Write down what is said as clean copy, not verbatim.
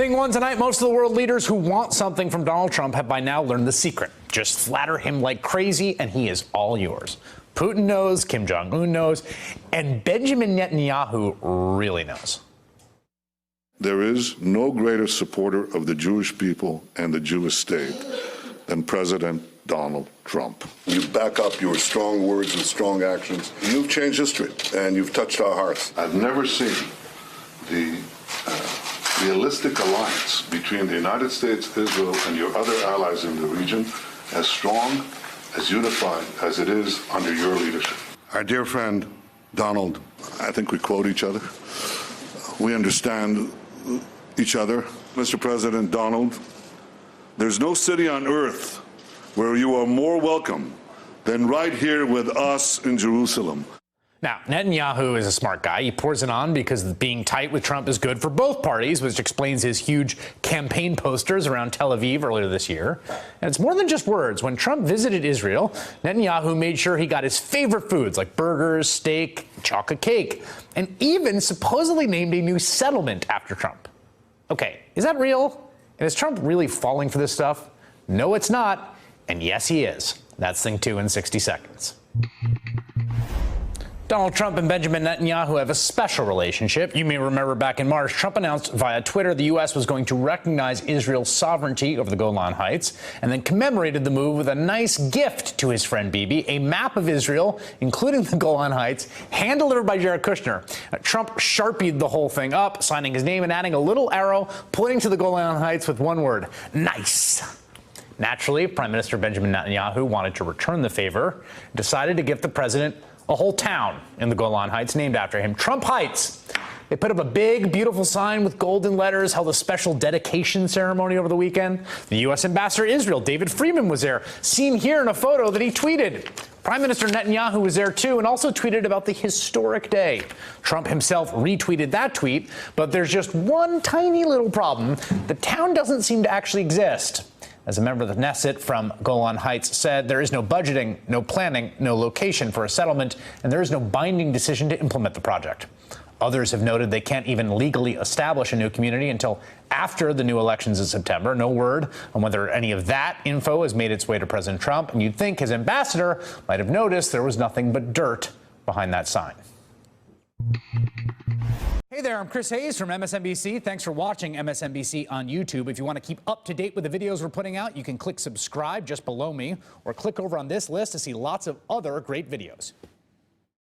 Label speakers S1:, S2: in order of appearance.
S1: Thing one tonight, most of the world leaders who want something from Donald Trump have by now learned the secret. Just flatter him like crazy and he is all yours. Putin knows, Kim Jong-un knows, and Benjamin Netanyahu really knows.
S2: There is no greater supporter of the Jewish people and the Jewish state than President Donald Trump.
S3: You back up your strong words with strong actions. You've changed history, and you've touched our hearts.
S2: I've never seen the realistic alliance between the United States, Israel, and your other allies in the region as strong, as unified as it is under your leadership. Our dear friend, Donald, I think we quote each other. We understand each other. Mr. President Donald, there's no city on earth where you are more welcome than right here with us in Jerusalem.
S1: Now, Netanyahu is a smart guy. He pours it on because being tight with Trump is good for both parties, which explains his huge campaign posters around Tel Aviv earlier this year. And it's more than just words. When Trump visited Israel, Netanyahu made sure he got his favorite foods like burgers, steak, chocolate cake, and even supposedly named a new settlement after Trump. Okay, is that real? And is Trump really falling for this stuff? No, it's not. And yes, he is. That's Thing 2 in 60 seconds. Donald Trump and Benjamin Netanyahu have a special relationship. You may remember back in March, Trump announced via Twitter the U.S. was going to recognize Israel's sovereignty over the Golan Heights and then commemorated the move with a nice gift to his friend Bibi, a map of Israel, including the Golan Heights, hand-delivered by Jared Kushner. Trump sharpied the whole thing up, signing his name and adding a little arrow pointing to the Golan Heights with one word, nice. Naturally, Prime Minister Benjamin Netanyahu wanted to return the favor, decided to give the president a whole town in the Golan Heights named after him, Trump Heights. They put up a big, beautiful sign with golden letters, held a special dedication ceremony over the weekend. The U.S. Ambassador to Israel, David Friedman, was there, seen here in a photo that he tweeted. Prime Minister Netanyahu was there too and also tweeted about the historic day. Trump himself retweeted that tweet, but there's just one tiny little problem. The town doesn't seem to actually exist. As a member of the Knesset from Golan Heights said, there is no budgeting, no planning, no location for a settlement, and there is no binding decision to implement the project. Others have noted they can't even legally establish a new community until after the new elections in September. No word on whether any of that info has made its way to President Trump, and you'd think his ambassador might have noticed there was nothing but dirt behind that sign. Hey there, I'm Chris Hayes from MSNBC. Thanks for watching MSNBC on YouTube. If you want to keep up to date with the videos we're putting out, you can click subscribe just below me or click over on this list to see lots of other great videos.